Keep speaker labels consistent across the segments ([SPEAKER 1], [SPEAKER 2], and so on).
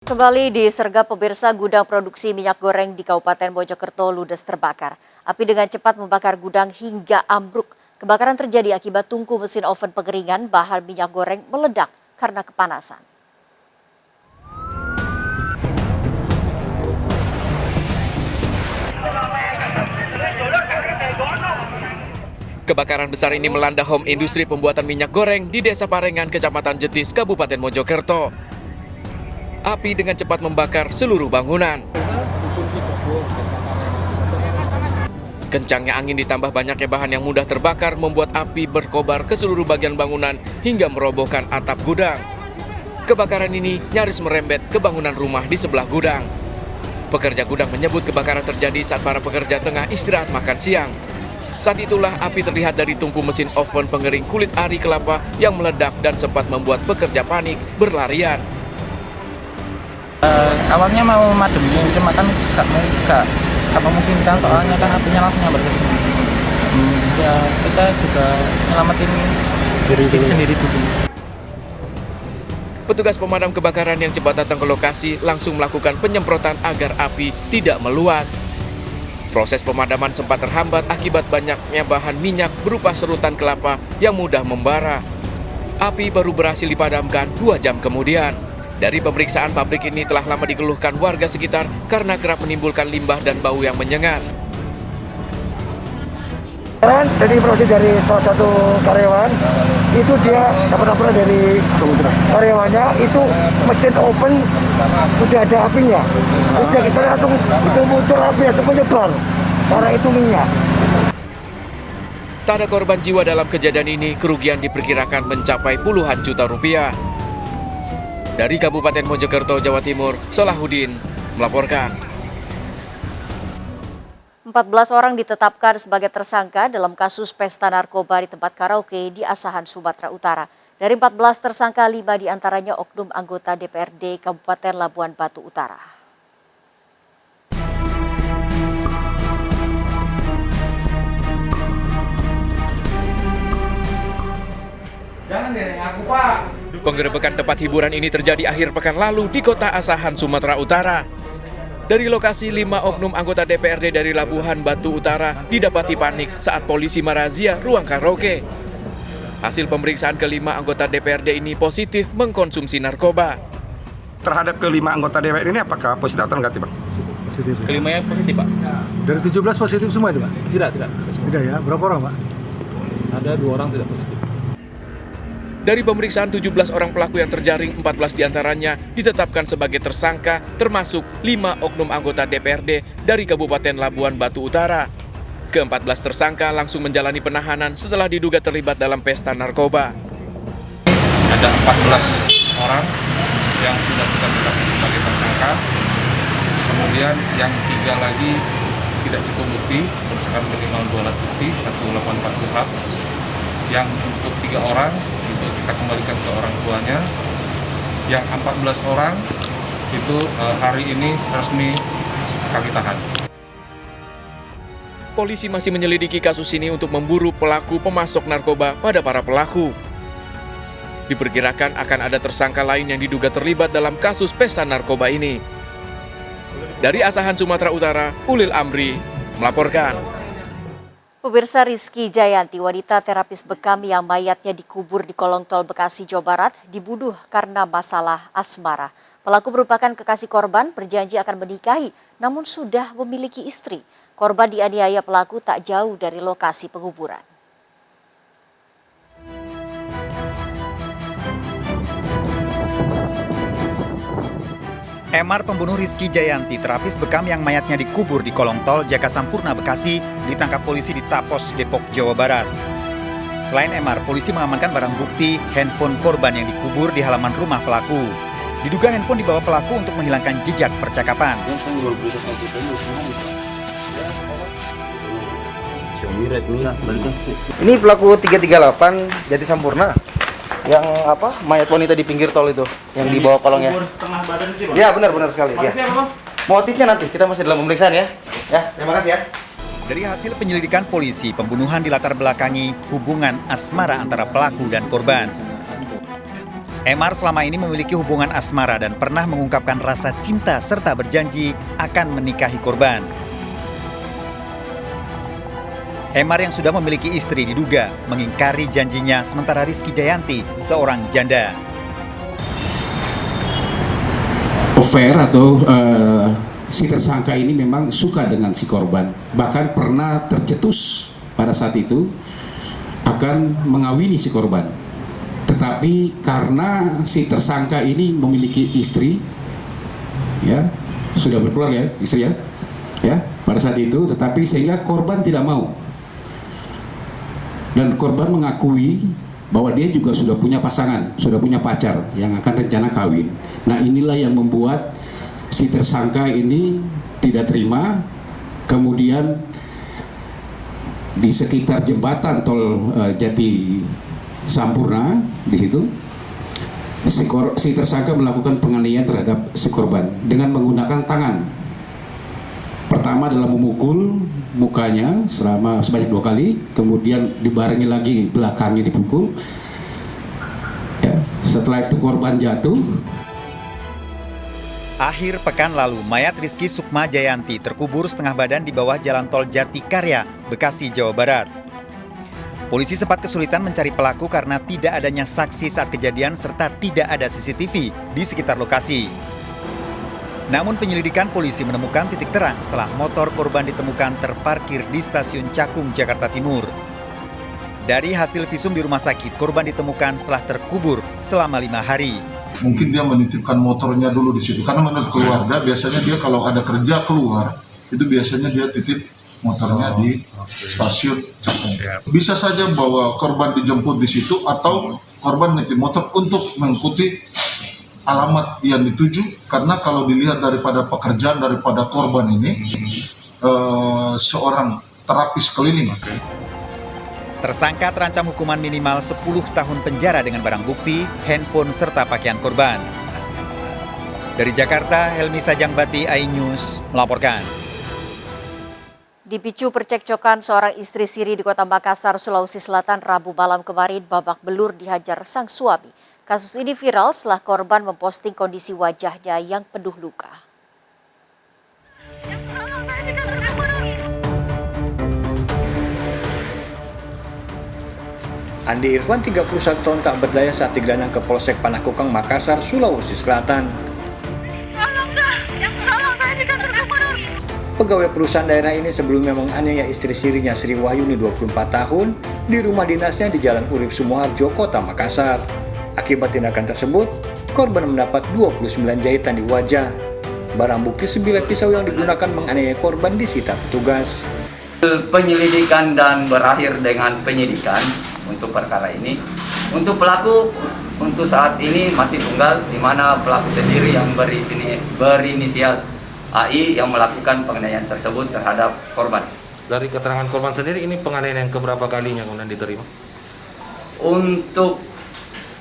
[SPEAKER 1] Kembali disergap pemirsa, gudang produksi minyak goreng di Kabupaten Mojokerto ludes terbakar. Api dengan cepat membakar gudang hingga ambruk. Kebakaran terjadi akibat tungku mesin oven pengeringan bahan minyak goreng meledak karena kepanasan.
[SPEAKER 2] Kebakaran besar ini melanda home industri pembuatan minyak goreng di Desa Parengan, Kecamatan Jetis, Kabupaten Mojokerto. Api dengan cepat membakar seluruh bangunan. Kencangnya angin ditambah banyaknya bahan yang mudah terbakar membuat api berkobar ke seluruh bagian bangunan hingga merobohkan atap gudang. Kebakaran ini nyaris merembet ke bangunan rumah di sebelah gudang. Pekerja gudang menyebut kebakaran terjadi saat para pekerja tengah istirahat makan siang. Saat itulah api terlihat dari tungku mesin oven pengering kulit ari kelapa yang meledak dan sempat membuat pekerja panik berlarian.
[SPEAKER 3] Awalnya mau mademin, cuma kan nggak memungkinkan soalnya kan apinya langsung nyambar ke sini. Ya kita juga nyelamatin diri sendiri dulu.
[SPEAKER 2] Petugas pemadam kebakaran yang cepat datang ke lokasi langsung melakukan penyemprotan agar api tidak meluas. Proses pemadaman sempat terhambat akibat banyaknya bahan minyak berupa serutan kelapa yang mudah membara. Api baru berhasil dipadamkan 2 jam kemudian. Dari pemeriksaan, pabrik ini telah lama dikeluhkan warga sekitar karena kerap menimbulkan limbah dan bau yang menyengat.
[SPEAKER 4] Jadi proses dari salah satu karyawan, itu dia dapat laporan dari karyawannya, itu mesin oven sudah ada apinya. Sudah kesana langsung itu muncul api langsung menyebar, karena itu minyak.
[SPEAKER 2] Tak ada korban jiwa dalam kejadian ini, kerugian diperkirakan mencapai puluhan juta rupiah. Dari Kabupaten Mojokerto, Jawa Timur, Solahuddin melaporkan.
[SPEAKER 1] 14 orang ditetapkan sebagai tersangka dalam kasus pesta narkoba di tempat karaoke di Asahan, Sumatera Utara. Dari 14 tersangka, 5 diantaranya oknum anggota DPRD Kabupaten Labuan Batu Utara.
[SPEAKER 2] Penggerebekan tempat hiburan ini terjadi akhir pekan lalu di kota Asahan, Sumatera Utara. Dari lokasi, 5 oknum anggota DPRD dari Labuhan Batu Utara didapati panik saat polisi merazia ruang karaoke. Hasil pemeriksaan kelima anggota DPRD ini positif mengkonsumsi narkoba.
[SPEAKER 5] Terhadap kelima anggota DPR ini apakah positif atau negatif, Bang?
[SPEAKER 6] Positif.
[SPEAKER 3] Kelimanya positif, Pak.
[SPEAKER 6] Dari 17 positif semua itu, Pak?
[SPEAKER 3] Tidak.
[SPEAKER 6] Tidak ya? Berapa orang, Pak?
[SPEAKER 3] Ada 2 orang tidak positif.
[SPEAKER 2] Dari pemeriksaan 17 orang pelaku yang terjaring, 14 diantaranya ditetapkan sebagai tersangka, termasuk 5 oknum anggota DPRD dari Kabupaten Labuan Batu Utara. Ke-14 tersangka langsung menjalani penahanan setelah diduga terlibat dalam pesta narkoba.
[SPEAKER 7] Ada 14 orang yang sudah kita tetapkan sebagai tersangka. Kemudian yang 3 lagi tidak cukup bukti, berdasarkan minimal 2 alat bukti, 184 KUHP. Yang untuk 3 orang itu kita kembalikan ke orang tuanya. Yang 14 orang itu hari ini resmi kami tahan.
[SPEAKER 2] Polisi masih menyelidiki kasus ini untuk memburu pelaku pemasok narkoba pada para pelaku. Diperkirakan akan ada tersangka lain yang diduga terlibat dalam kasus pesta narkoba ini. Dari Asahan, Sumatera Utara, Ulil Amri melaporkan.
[SPEAKER 1] Pemirsa, Rizky Jayanti, wanita terapis bekam yang mayatnya dikubur di kolong tol Bekasi, Jawa Barat, dibunuh karena masalah asmara. Pelaku merupakan kekasih korban, berjanji akan menikahi, namun sudah memiliki istri. Korban dianiaya pelaku tak jauh dari lokasi penguburan.
[SPEAKER 8] Emar, pembunuh Rizky Jayanti, terapis bekam yang mayatnya dikubur di kolong tol Jaka Sampurna, Bekasi, ditangkap polisi di Tapos, Depok, Jawa Barat. Selain Emar, polisi mengamankan barang bukti handphone korban yang dikubur di halaman rumah pelaku. Diduga handphone dibawa pelaku untuk menghilangkan jejak percakapan.
[SPEAKER 4] Ini pelaku 338 Jati Sampurna. Yang mayat wanita di pinggir tol itu, yang di bawah kolongnya.
[SPEAKER 3] Setengah badan itu, Pak.
[SPEAKER 4] Ya, benar sekali.
[SPEAKER 3] Motifnya apa, Bang?
[SPEAKER 4] Motifnya nanti kita masih dalam pemeriksaan ya. Ya, terima kasih ya.
[SPEAKER 8] Dari hasil penyelidikan polisi, pembunuhan dilatar belakangi hubungan asmara antara pelaku dan korban. Emar selama ini memiliki hubungan asmara dan pernah mengungkapkan rasa cinta serta berjanji akan menikahi korban. Emar yang sudah memiliki istri diduga mengingkari janjinya, sementara Rizky Jayanti seorang janda.
[SPEAKER 9] Fair atau si tersangka ini memang suka dengan si korban, bahkan pernah tercetus pada saat itu akan mengawini si korban. Tetapi karena si tersangka ini memiliki istri, ya sudah berkeluarga ya istri ya pada saat itu, tetapi sehingga korban tidak mau. Dan korban mengakui bahwa dia juga sudah punya pasangan, sudah punya pacar yang akan rencana kawin. Nah inilah yang membuat si tersangka ini tidak terima, kemudian di sekitar jembatan tol Jati Sampurna di situ si tersangka melakukan penganiayaan terhadap si korban dengan menggunakan tangan. Pertama adalah memukul mukanya sebanyak 2 kali, kemudian dibarengi lagi belakangnya dipukul. Ya, setelah itu korban jatuh.
[SPEAKER 8] Akhir pekan lalu, mayat Rizky Sukma Jayanti terkubur setengah badan di bawah jalan tol Jatikarya, Bekasi, Jawa Barat. Polisi sempat kesulitan mencari pelaku karena tidak adanya saksi saat kejadian serta tidak ada CCTV di sekitar lokasi. Namun penyelidikan polisi menemukan titik terang setelah motor korban ditemukan terparkir di stasiun Cakung, Jakarta Timur. Dari hasil visum di rumah sakit, korban ditemukan setelah terkubur selama 5 hari.
[SPEAKER 10] Mungkin dia menitipkan motornya dulu di situ, karena menurut keluarga biasanya dia kalau ada kerja keluar, itu biasanya dia titip motornya di stasiun Cakung. Bisa saja bahwa korban dijemput di situ atau korban nitip motor untuk mengikuti alamat yang dituju, karena kalau dilihat daripada pekerjaan daripada korban ini seorang terapis keliling.
[SPEAKER 8] Tersangka terancam hukuman minimal 10 tahun penjara dengan barang bukti, handphone serta pakaian korban. Dari Jakarta, Helmi Sajangbati, iNews melaporkan.
[SPEAKER 1] Dipicu percekcokan seorang istri siri di Kota Makassar, Sulawesi Selatan, Rabu malam kemarin babak belur dihajar sang suami. Kasus ini viral setelah korban memposting kondisi wajahnya yang penuh luka.
[SPEAKER 11] Andi Irfan, 31 tahun, tak berdaya saat digelandang ke Polsek Panakukang, Makassar, Sulawesi Selatan. Pegawai perusahaan daerah ini sebelumnya menganiaya istri sirinya Sri Wahyuni 24 tahun di rumah dinasnya di Jalan Urip Sumoharjo, Kota Makassar. Akibat tindakan tersebut, korban mendapat 29 jahitan di wajah. Barang bukti sebilah pisau yang digunakan menganiaya korban disita petugas.
[SPEAKER 12] Penyelidikan dan berakhir dengan penyidikan untuk perkara ini. Untuk pelaku, untuk saat ini masih tunggal, di mana pelaku sendiri yang berinisial AI yang melakukan penganiayaan tersebut terhadap korban.
[SPEAKER 13] Dari keterangan korban sendiri, ini penganiayaan yang keberapa kalinya kemudian diterima?
[SPEAKER 12] Untuk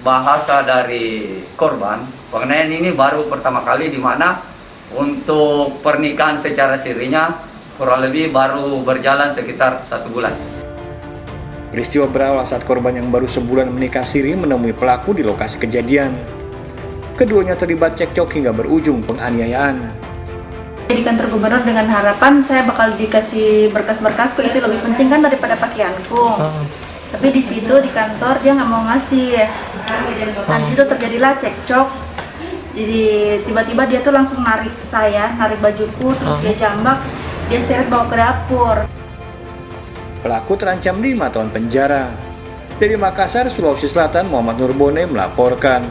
[SPEAKER 12] bahasa dari korban, penganiayaan ini baru pertama kali, di mana untuk pernikahan secara sirinya kurang lebih baru berjalan sekitar 1 bulan.
[SPEAKER 11] Peristiwa berawal saat korban yang baru sebulan menikah siri menemui pelaku di lokasi kejadian. Keduanya terlibat cekcok hingga berujung penganiayaan.
[SPEAKER 14] Di kantor gubernur dengan harapan saya bakal dikasih berkas-berkasku, itu lebih penting kan daripada pakaianku. Tapi di situ di kantor dia nggak mau ngasih. Dan di situ terjadilah cekcok. Jadi tiba-tiba dia tuh langsung narik saya, narik bajuku, terus dia jambak, dia seret bawa ke dapur.
[SPEAKER 11] Pelaku terancam 5 tahun penjara. Dari Makassar, Sulawesi Selatan, Muhammad Nurbone melaporkan.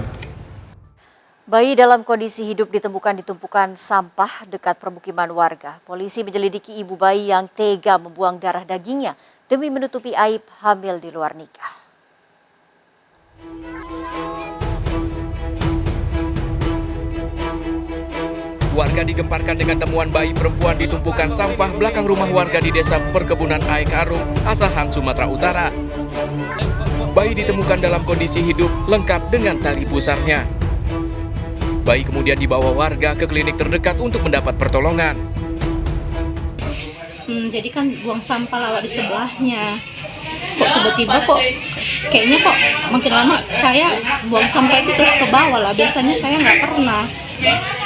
[SPEAKER 1] Bayi dalam kondisi hidup ditemukan di tumpukan sampah dekat permukiman warga. Polisi menyelidiki ibu bayi yang tega membuang darah dagingnya demi menutupi aib hamil di luar nikah.
[SPEAKER 2] Warga digemparkan dengan temuan bayi perempuan di tumpukan sampah belakang rumah warga di Desa Perkebunan Aekarum, Asahan, Sumatera Utara. Bayi ditemukan dalam kondisi hidup lengkap dengan tali pusarnya. Bayi kemudian dibawa warga ke klinik terdekat untuk mendapat pertolongan.
[SPEAKER 14] Jadi kan buang sampah lewat di sebelahnya.
[SPEAKER 15] kok tiba-tiba kok kayaknya kok makin lama saya buang sampah itu terus ke bawah lah. Biasanya saya nggak pernah.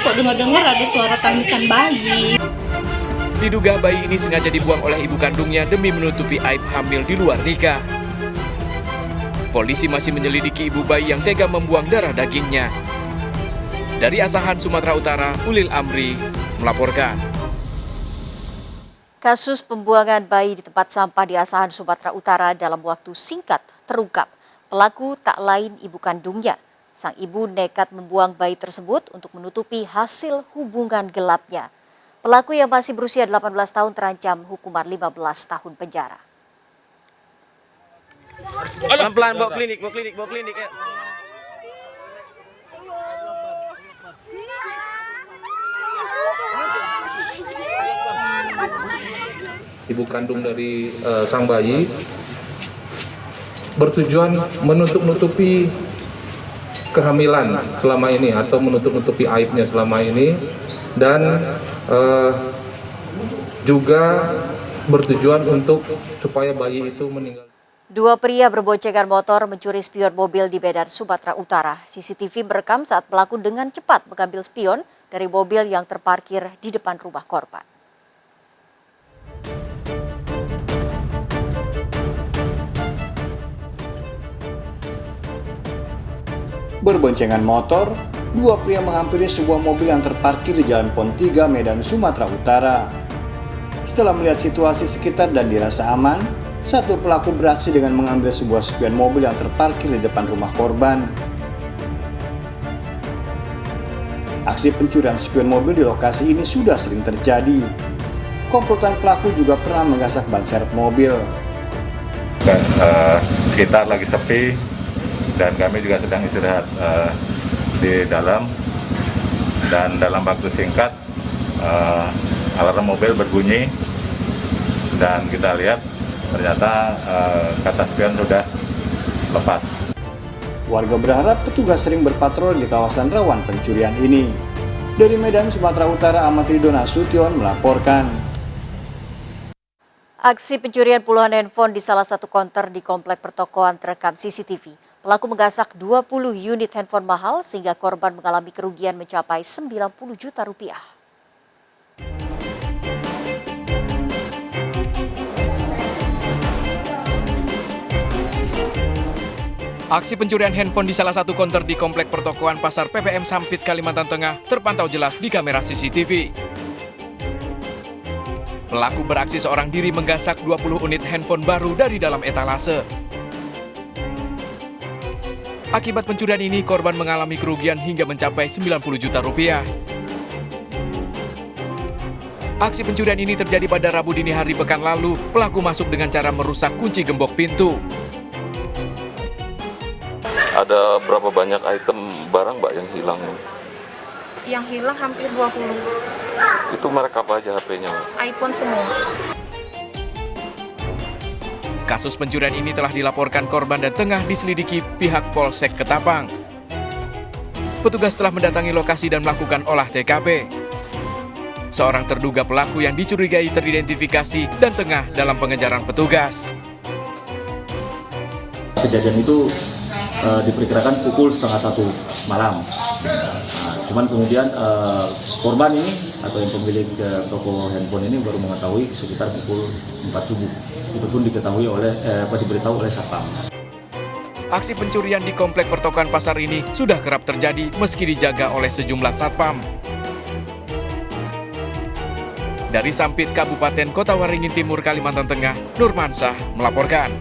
[SPEAKER 15] Kok dengar-dengar ada suara tangisan bayi.
[SPEAKER 2] Diduga bayi ini sengaja dibuang oleh ibu kandungnya demi menutupi aib hamil di luar nikah. Polisi masih menyelidiki ibu bayi yang tega membuang darah dagingnya. Dari Asahan, Sumatera Utara, Ulil Amri melaporkan.
[SPEAKER 1] Kasus pembuangan bayi di tempat sampah di Asahan, Sumatera Utara dalam waktu singkat terungkap. Pelaku tak lain ibu kandungnya. Sang ibu nekat membuang bayi tersebut untuk menutupi hasil hubungan gelapnya. Pelaku yang masih berusia 18 tahun terancam hukuman 15 tahun penjara.
[SPEAKER 13] Pelan-pelan bawa klinik ya.
[SPEAKER 7] Ibu kandung dari sang bayi bertujuan menutup-nutupi kehamilan selama ini atau menutup-nutupi aibnya selama ini, dan juga bertujuan untuk supaya bayi itu meninggal.
[SPEAKER 1] Dua pria berboncengan motor mencuri spion mobil di Medan, Sumatera Utara. CCTV merekam saat pelaku dengan cepat mengambil spion dari mobil yang terparkir di depan rumah korban.
[SPEAKER 11] Berboncengan motor, dua pria menghampiri sebuah mobil yang terparkir di Jalan Pon 3, Medan, Sumatera Utara. Setelah melihat situasi sekitar dan dirasa aman, satu pelaku beraksi dengan mengambil sebuah spion mobil yang terparkir di depan rumah korban. Aksi pencurian spion mobil di lokasi ini sudah sering terjadi. Komplotan pelaku juga pernah menggasak ban serep mobil.
[SPEAKER 16] Sekitar lagi sepi dan kami juga sedang istirahat di dalam, dan dalam waktu singkat alarm mobil berbunyi dan kita lihat ternyata kaca spion sudah lepas.
[SPEAKER 11] Warga berharap petugas sering berpatroli di kawasan rawan pencurian ini. Dari Medan, Sumatera Utara, Ahmad Ridho Nasution melaporkan.
[SPEAKER 1] Aksi pencurian puluhan handphone di salah satu konter di komplek pertokoan terekam CCTV. Pelaku menggasak 20 unit handphone mahal sehingga korban mengalami kerugian mencapai 90 juta rupiah.
[SPEAKER 2] Aksi pencurian handphone di salah satu konter di komplek pertokoan Pasar PPM Sampit, Kalimantan Tengah terpantau jelas di kamera CCTV. Pelaku beraksi seorang diri menggasak 20 unit handphone baru dari dalam etalase. Akibat pencurian ini, korban mengalami kerugian hingga mencapai 90 juta rupiah. Aksi pencurian ini terjadi pada Rabu dini hari pekan lalu. Pelaku masuk dengan cara merusak kunci gembok pintu.
[SPEAKER 16] Ada berapa banyak item barang Mbak yang hilang?
[SPEAKER 15] Yang hilang hampir 20.
[SPEAKER 16] Itu merek apa aja HP-nya?
[SPEAKER 15] iPhone semua.
[SPEAKER 2] Kasus pencurian ini telah dilaporkan korban dan tengah diselidiki pihak Polsek Ketapang. Petugas telah mendatangi lokasi dan melakukan olah TKP. Seorang terduga pelaku yang dicurigai teridentifikasi dan tengah dalam pengejaran petugas.
[SPEAKER 17] Kejadian itu diperkirakan pukul 12:30 malam. Cuman kemudian korban ini atau yang pemilik toko handphone ini baru mengetahui sekitar pukul 4 subuh. Itu pun diketahui diberitahu oleh satpam.
[SPEAKER 2] Aksi pencurian di komplek pertokoan pasar ini sudah kerap terjadi meski dijaga oleh sejumlah satpam. Dari Sampit, Kabupaten Kota Waringin Timur, Kalimantan Tengah, Nurmansah melaporkan.